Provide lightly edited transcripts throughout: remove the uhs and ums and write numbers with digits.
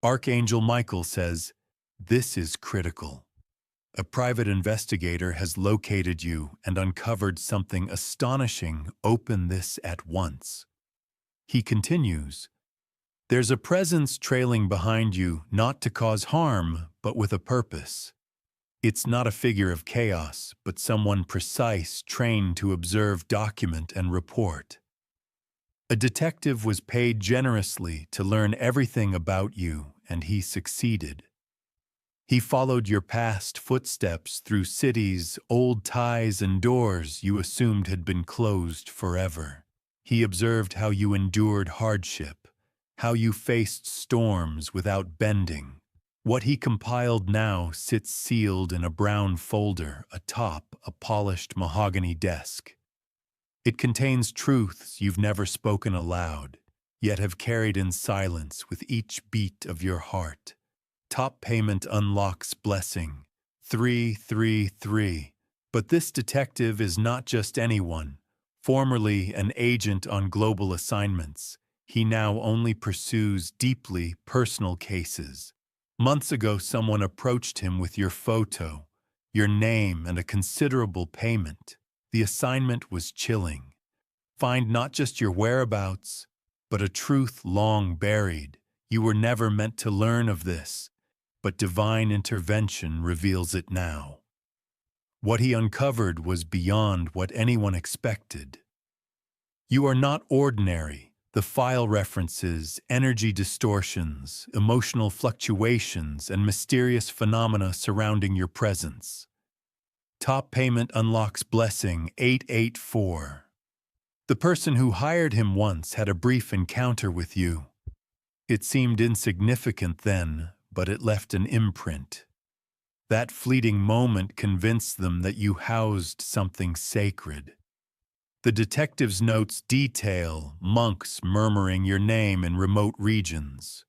Archangel Michael says, "This is critical. A private investigator has located you and uncovered something astonishing. Open this at once." He continues, "There's a presence trailing behind you, not to cause harm, but with a purpose. It's not a figure of chaos, but someone precise, trained to observe, document, and report. A detective was paid generously to learn everything about you, and he succeeded. He followed your past footsteps through cities, old ties and doors you assumed had been closed forever. He observed how you endured hardship, how you faced storms without bending. What he compiled now sits sealed in a brown folder atop a polished mahogany desk. It contains truths you've never spoken aloud, yet have carried in silence with each beat of your heart. Top payment unlocks blessing. 333. But this detective is not just anyone. Formerly an agent on global assignments, he now only pursues deeply personal cases. Months ago, someone approached him with your photo, your name, and a considerable payment. The assignment was chilling. Find not just your whereabouts, but a truth long buried. You were never meant to learn of this, but divine intervention reveals it now. What he uncovered was beyond what anyone expected. You are not ordinary. The file references energy distortions, emotional fluctuations, and mysterious phenomena surrounding your presence. Top payment unlocks blessing. 884. The person who hired him once had a brief encounter with you. It seemed insignificant then, but it left an imprint. That fleeting moment convinced them that you housed something sacred. The detective's notes detail monks murmuring your name in remote regions.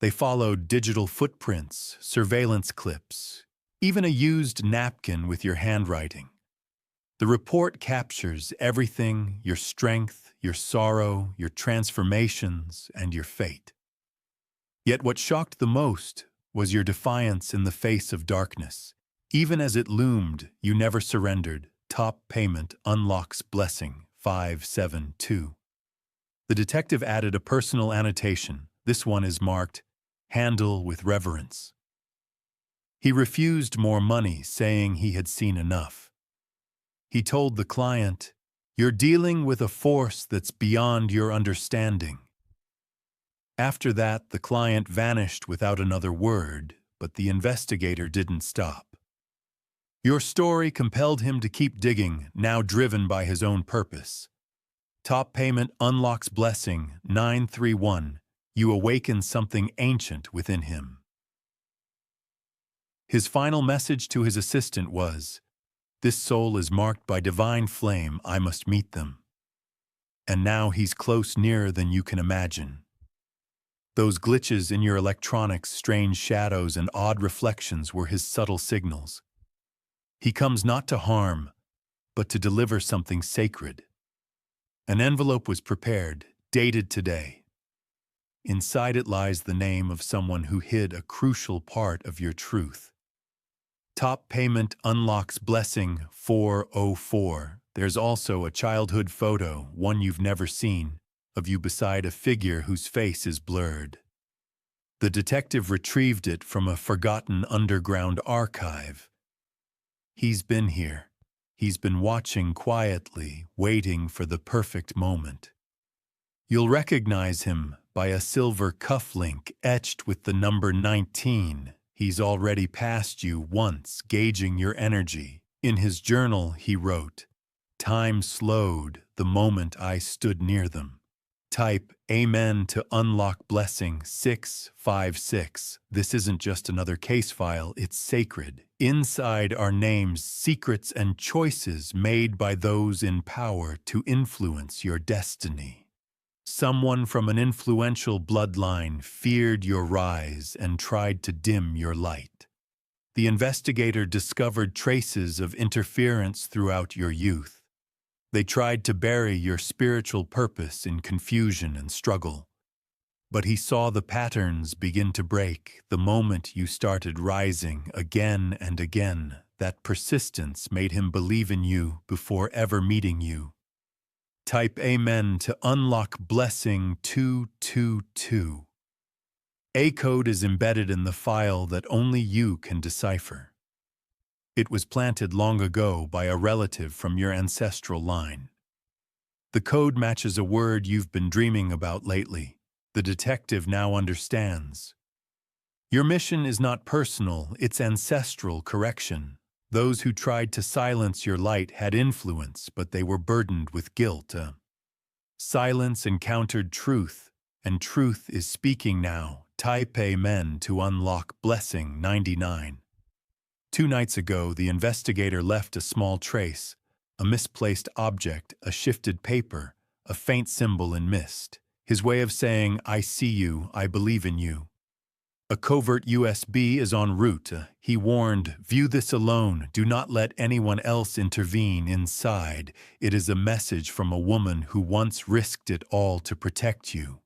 They followed digital footprints, surveillance clips, even a used napkin with your handwriting. The report captures everything: your strength, your sorrow, your transformations, and your fate. Yet what shocked the most was your defiance in the face of darkness. Even as it loomed, you never surrendered. Top payment unlocks blessing. 572. The detective added a personal annotation. This one is marked, "Handle with reverence." He refused more money, saying he had seen enough. He told the client, "You're dealing with a force that's beyond your understanding." After that, the client vanished without another word, but the investigator didn't stop. Your story compelled him to keep digging, now driven by his own purpose. Top payment unlocks blessing. 931. You awaken something ancient within him. His final message to his assistant was, "This soul is marked by divine flame. I must meet them." And now he's close, nearer than you can imagine. Those glitches in your electronics, strange shadows, and odd reflections were his subtle signals. He comes not to harm, but to deliver something sacred. An envelope was prepared, dated today. Inside it lies the name of someone who hid a crucial part of your truth. Top payment unlocks blessing. 404. There's also a childhood photo, one you've never seen, of you beside a figure whose face is blurred. The detective retrieved it from a forgotten underground archive. He's been here. He's been watching quietly, waiting for the perfect moment. You'll recognize him by a silver cufflink etched with the number 19. He's already passed you once, gauging your energy. In his journal, he wrote, "Time slowed the moment I stood near them." Type Amen to unlock blessing. 656. This isn't just another case file, it's sacred. Inside are names, secrets, and choices made by those in power to influence your destiny. Someone from an influential bloodline feared your rise and tried to dim your light. The investigator discovered traces of interference throughout your youth. They tried to bury your spiritual purpose in confusion and struggle. But he saw the patterns begin to break the moment you started rising again and again. That persistence made him believe in you before ever meeting you. Type Amen to unlock blessing 222. A code is embedded in the file that only you can decipher. It was planted long ago by a relative from your ancestral line. The code matches a word you've been dreaming about lately. The detective now understands. Your mission is not personal, it's ancestral correction. Those who tried to silence your light had influence, but they were burdened with guilt. Silence encountered truth, and truth is speaking now. Type Amen to unlock blessing 99. 2 nights ago, the investigator left a small trace, a misplaced object, a shifted paper, a faint symbol in mist. His way of saying, I see you, I believe in you. A covert USB is en route. He warned, view this alone, do not let anyone else intervene inside. It is a message from a woman who once risked it all to protect you.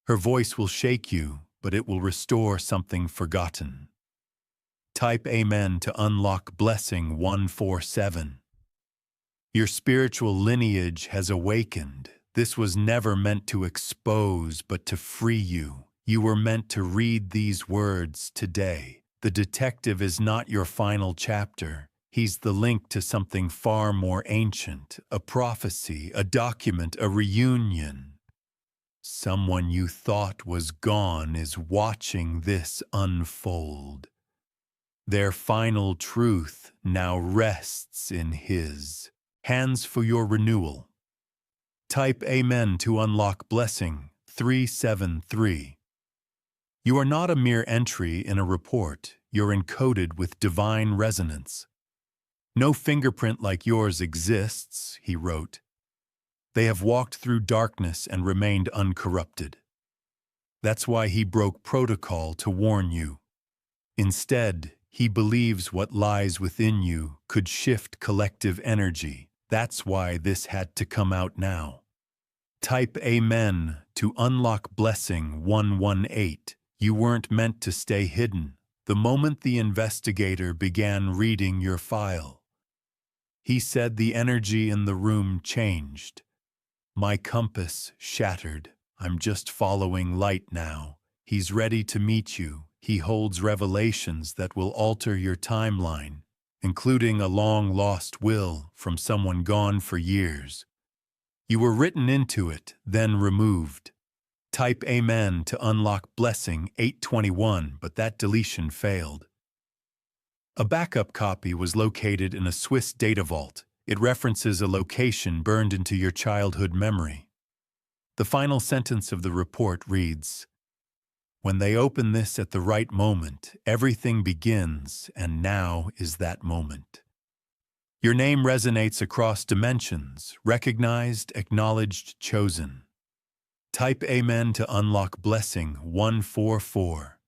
Her voice will shake you, but it will restore something forgotten. Type Amen to unlock blessing 147. Your spiritual lineage has awakened. This was never meant to expose, but to free you. You were meant to read these words today. The detective is not your final chapter. He's the link to something far more ancient, a prophecy, a document, a reunion. Someone you thought was gone is watching this unfold. Their final truth now rests in his hands for your renewal. Type Amen to unlock blessing 373. You are not a mere entry in a report. You're encoded with divine resonance. No fingerprint like yours exists, he wrote. They have walked through darkness and remained uncorrupted. That's why he broke protocol to warn you. Instead, he believes what lies within you could shift collective energy. That's why this had to come out now. Type Amen to unlock blessing 118. You weren't meant to stay hidden. The moment the investigator began reading your file, he said the energy in the room changed. My compass shattered. I'm just following light now. He's ready to meet you. He holds revelations that will alter your timeline, including a long-lost will from someone gone for years. You were written into it, then removed. Type Amen to unlock blessing 821, but that deletion failed. A backup copy was located in a Swiss data vault. It references a location burned into your childhood memory. The final sentence of the report reads, when they open this at the right moment, everything begins, and now is that moment. Your name resonates across dimensions, recognized, acknowledged, chosen. Type Amen to unlock blessing 144.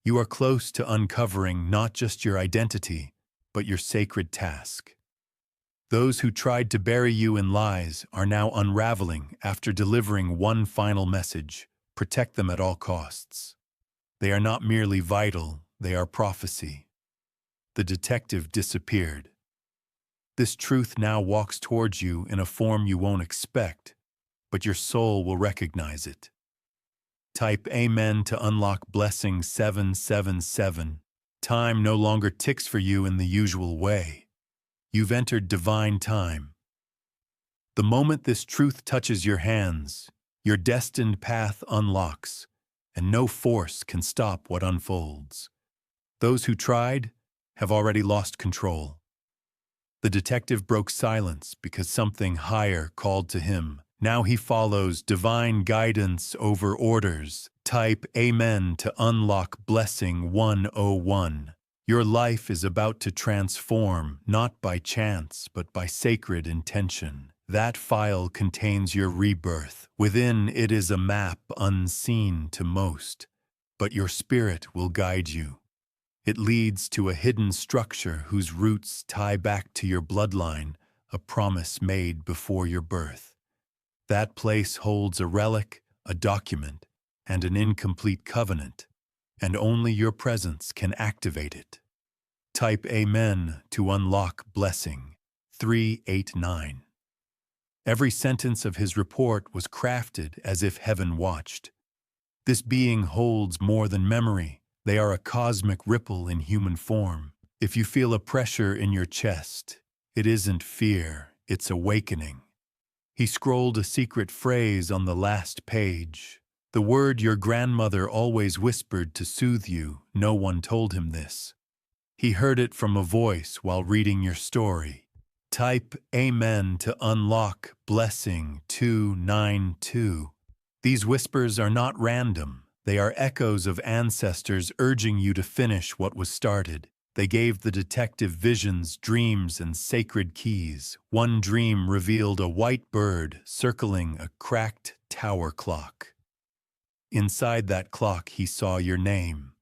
You are close to uncovering not just your identity, but your sacred task. Those who tried to bury you in lies are now unraveling after delivering one final message. Protect them at all costs. They are not merely vital, they are prophecy. The detective disappeared. This truth now walks towards you in a form you won't expect, but your soul will recognize it. Type Amen to unlock blessing 777. Time no longer ticks for you in the usual way. You've entered divine time. The moment this truth touches your hands, your destined path unlocks, and no force can stop what unfolds. Those who tried have already lost control. The detective broke silence because something higher called to him. Now he follows divine guidance over orders. Type Amen to unlock blessing 101. Your life is about to transform, not by chance, but by sacred intention. That file contains your rebirth. Within it is a map unseen to most, but your spirit will guide you. It leads to a hidden structure whose roots tie back to your bloodline, a promise made before your birth. That place holds a relic, a document, and an incomplete covenant, and only your presence can activate it. Type Amen to unlock blessing. 389. Every sentence of his report was crafted as if heaven watched. This being holds more than memory. They are a cosmic ripple in human form. If you feel a pressure in your chest, it isn't fear, it's awakening. He scrolled a secret phrase on the last page. The word your grandmother always whispered to soothe you. No one told him this. He heard it from a voice while reading your story. Type Amen to unlock blessing 292. These whispers are not random. They are echoes of ancestors urging you to finish what was started. They gave the detective visions, dreams, and sacred keys. One dream revealed a white bird circling a cracked tower clock. Inside that clock, he saw your name.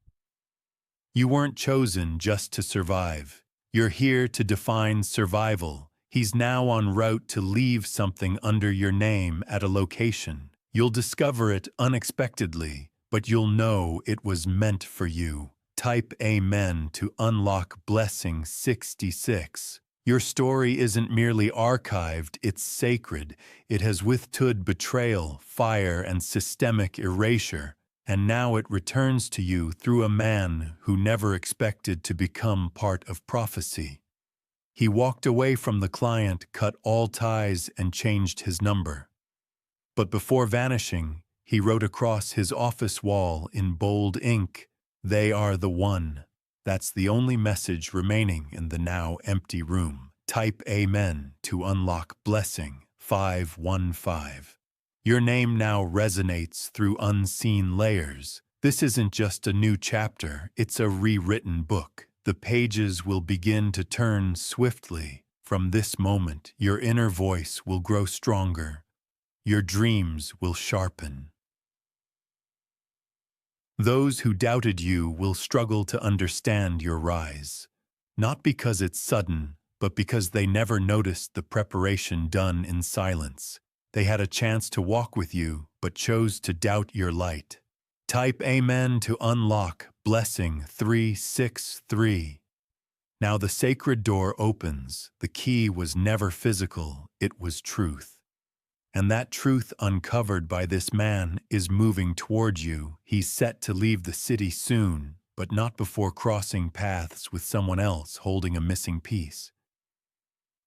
You weren't chosen just to survive. You're here to define survival. He's now en route to leave something under your name at a location. You'll discover it unexpectedly, but you'll know it was meant for you. Type Amen to unlock blessing 66. Your story isn't merely archived, it's sacred. It has withstood betrayal, fire, and systemic erasure, and now it returns to you through a man who never expected to become part of prophecy. He walked away from the client, cut all ties, and changed his number. But before vanishing, he wrote across his office wall in bold ink, "They are the one." That's the only message remaining in the now empty room. Type Amen to unlock blessing 515. Your name now resonates through unseen layers. This isn't just a new chapter, it's a rewritten book. The pages will begin to turn swiftly. From this moment, your inner voice will grow stronger. Your dreams will sharpen. Those who doubted you will struggle to understand your rise, not because it's sudden, but because they never noticed the preparation done in silence. They had a chance to walk with you, but chose to doubt your light. Type Amen to unlock blessing 363. Now the sacred door opens. The key was never physical, it was truth. And that truth uncovered by this man is moving toward you. He's set to leave the city soon, but not before crossing paths with someone else holding a missing piece.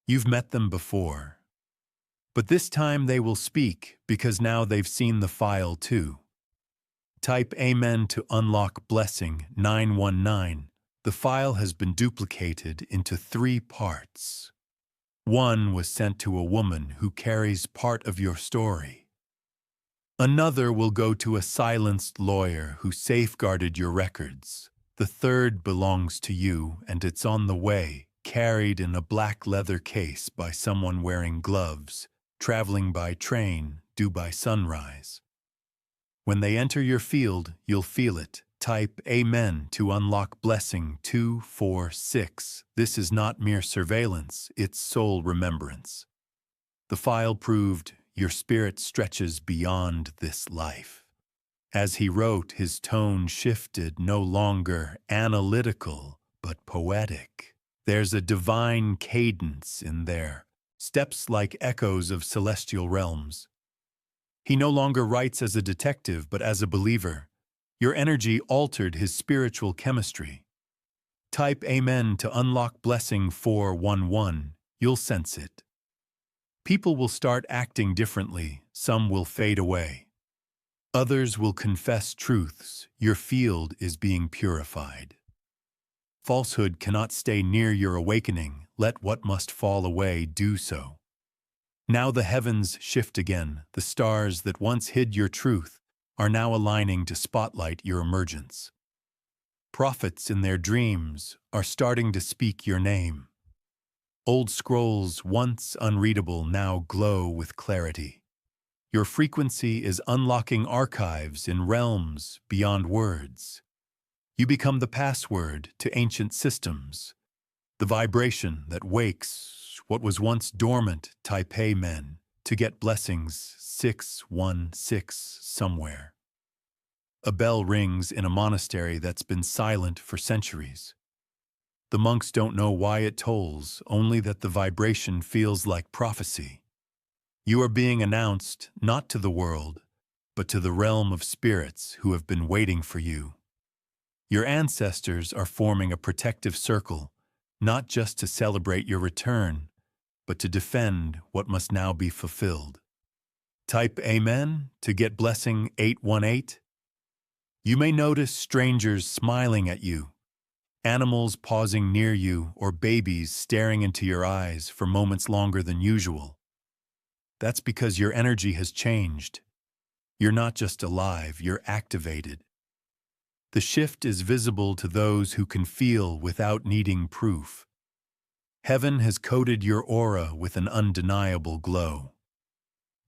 You've met them before. But this time they will speak, because now they've seen the file too. Type Amen to unlock blessing 919. The file has been duplicated into 3 parts. One was sent to a woman who carries part of your story. Another will go to a silenced lawyer who safeguarded your records. The third belongs to you, and it's on the way, carried in a black leather case by someone wearing gloves, traveling by train, due by sunrise. When they enter your field, you'll feel it. Type Amen to unlock blessing 246. This is not mere surveillance, it's soul remembrance. The file proved your spirit stretches beyond this life. As he wrote, his tone shifted, no longer analytical, but poetic. There's a divine cadence in there, steps like echoes of celestial realms. He no longer writes as a detective, but as a believer. Your energy altered his spiritual chemistry. Type Amen to unlock blessing 411. You'll sense it. People will start acting differently. Some will fade away. Others will confess truths. Your field is being purified. Falsehood cannot stay near your awakening. Let what must fall away do so. Now the heavens shift again. The stars that once hid your truth are now aligning to spotlight your emergence. Prophets in their dreams are starting to speak your name. Old scrolls, once unreadable, now glow with clarity. Your frequency is unlocking archives in realms beyond words. You become the password to ancient systems, the vibration that wakes what was once dormant. Type Amen to get blessings 616 somewhere. A bell rings in a monastery that's been silent for centuries. The monks don't know why it tolls, only that the vibration feels like prophecy. You are being announced not to the world, but to the realm of spirits who have been waiting for you. Your ancestors are forming a protective circle, not just to celebrate your return, but to defend what must now be fulfilled. Type Amen to get blessing 818. You may notice strangers smiling at you, animals pausing near you, or babies staring into your eyes for moments longer than usual. That's because your energy has changed. You're not just alive, you're activated. The shift is visible to those who can feel without needing proof. Heaven has coated your aura with an undeniable glow.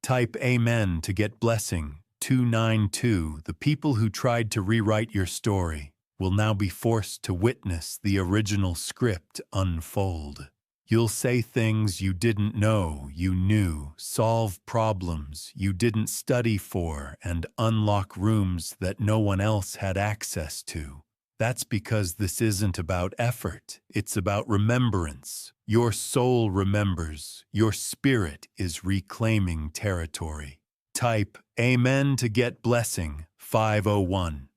Type Amen to get blessing 292. The people who tried to rewrite your story will now be forced to witness the original script unfold. You'll say things you didn't know you knew, solve problems you didn't study for, and unlock rooms that no one else had access to. That's because this isn't about effort, it's about remembrance. Your soul remembers, your spirit is reclaiming territory. Type Amen to get blessing 501.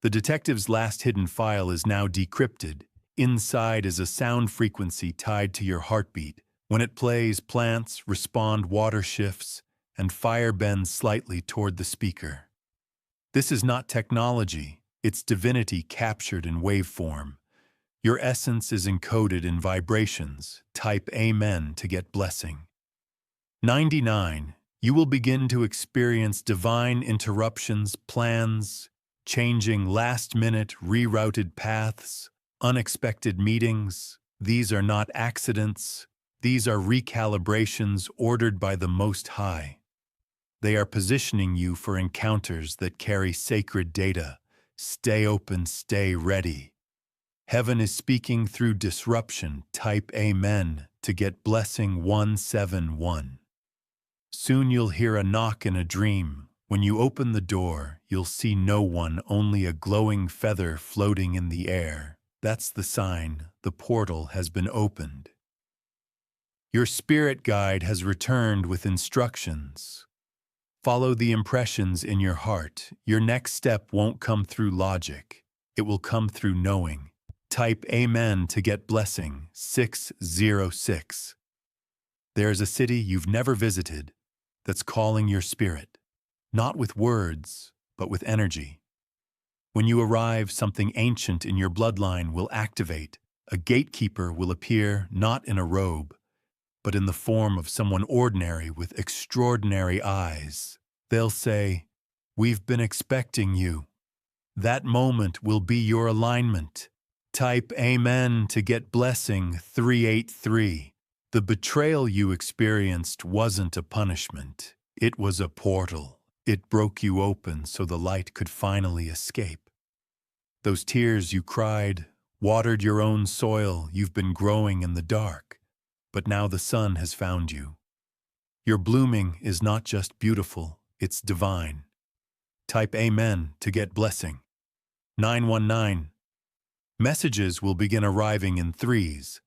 The detective's last hidden file is now decrypted. Inside is a sound frequency tied to your heartbeat. When it plays, plants respond, water shifts, and fire bends slightly toward the speaker. This is not technology, it's divinity captured in waveform. Your essence is encoded in vibrations. Type Amen to get blessing. 99. You will begin to experience divine interruptions, plans, changing last-minute rerouted paths, unexpected meetings. These are not accidents. These are recalibrations ordered by the Most High. They are positioning you for encounters that carry sacred data. Stay open, stay ready. Heaven is speaking through disruption. Type Amen to get blessing 171. Soon you'll hear a knock in a dream. When you open the door, you'll see no one, only a glowing feather floating in the air. That's the sign the portal has been opened. Your spirit guide has returned with instructions. Follow the impressions in your heart. Your next step won't come through logic. It will come through knowing. Type Amen to get blessing 606. There's a city you've never visited that's calling your spirit, not with words, but with energy. When you arrive, something ancient in your bloodline will activate. A gatekeeper will appear, not in a robe, but in the form of someone ordinary with extraordinary eyes. They'll say, "We've been expecting you." That moment will be your alignment. Type Amen to get blessing 383. The betrayal you experienced wasn't a punishment. It was a portal. It broke you open so the light could finally escape. Those tears you cried watered your own soil. You've been growing in the dark, but now the sun has found you. Your blooming is not just beautiful, it's divine. Type Amen to get blessing. 919. Messages will begin arriving in threes.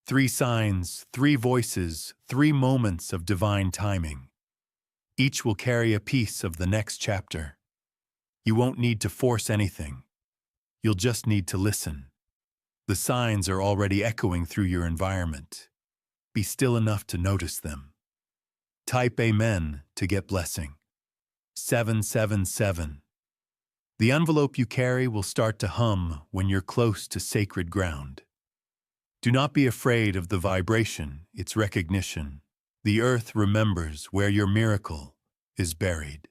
3 signs, 3 voices, 3 moments of divine timing. Each will carry a piece of the next chapter. You won't need to force anything. You'll just need to listen. The signs are already echoing through your environment. Be still enough to notice them. Type Amen to get blessing. 777. The envelope you carry will start to hum when you're close to sacred ground. Do not be afraid of the vibration, it's recognition. The earth remembers where your miracle is buried.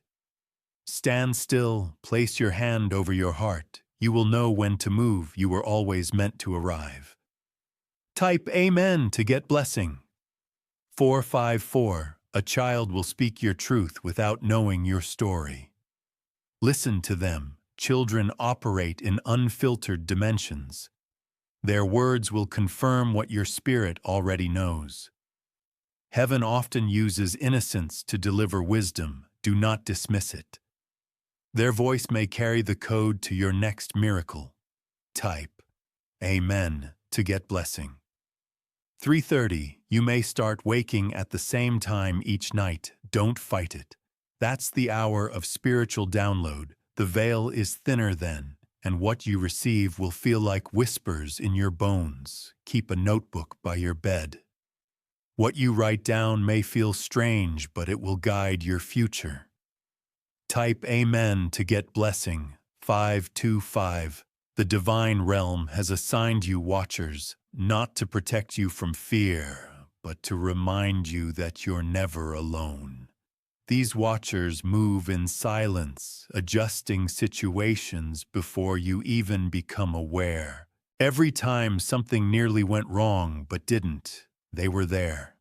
Stand still, place your hand over your heart. You will know when to move. You were always meant to arrive. Type Amen to get blessing. 454. A child will speak your truth without knowing your story. Listen to them. Children operate in unfiltered dimensions. Their words will confirm what your spirit already knows. Heaven often uses innocence to deliver wisdom. Do not dismiss it. Their voice may carry the code to your next miracle. Type Amen to get blessing. 3:30, you may start waking at the same time each night. Don't fight it. That's the hour of spiritual download. The veil is thinner then, and what you receive will feel like whispers in your bones. Keep a notebook by your bed. What you write down may feel strange, but it will guide your future. Type Amen to get blessing. 525. The divine realm has assigned you watchers, not to protect you from fear, but to remind you that you're never alone. These watchers move in silence, adjusting situations before you even become aware. Every time something nearly went wrong but didn't, they were there.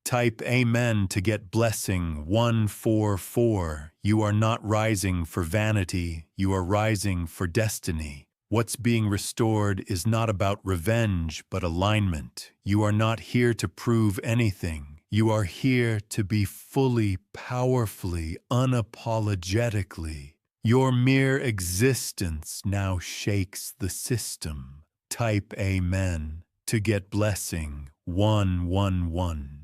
Type Amen to get blessing. 144. You are not rising for vanity, you are rising for destiny. What's being restored is not about revenge, but alignment. You are not here to prove anything. You are here to be fully, powerfully, unapologetically. Your mere existence now shakes the system. Type Amen to get blessing. 111.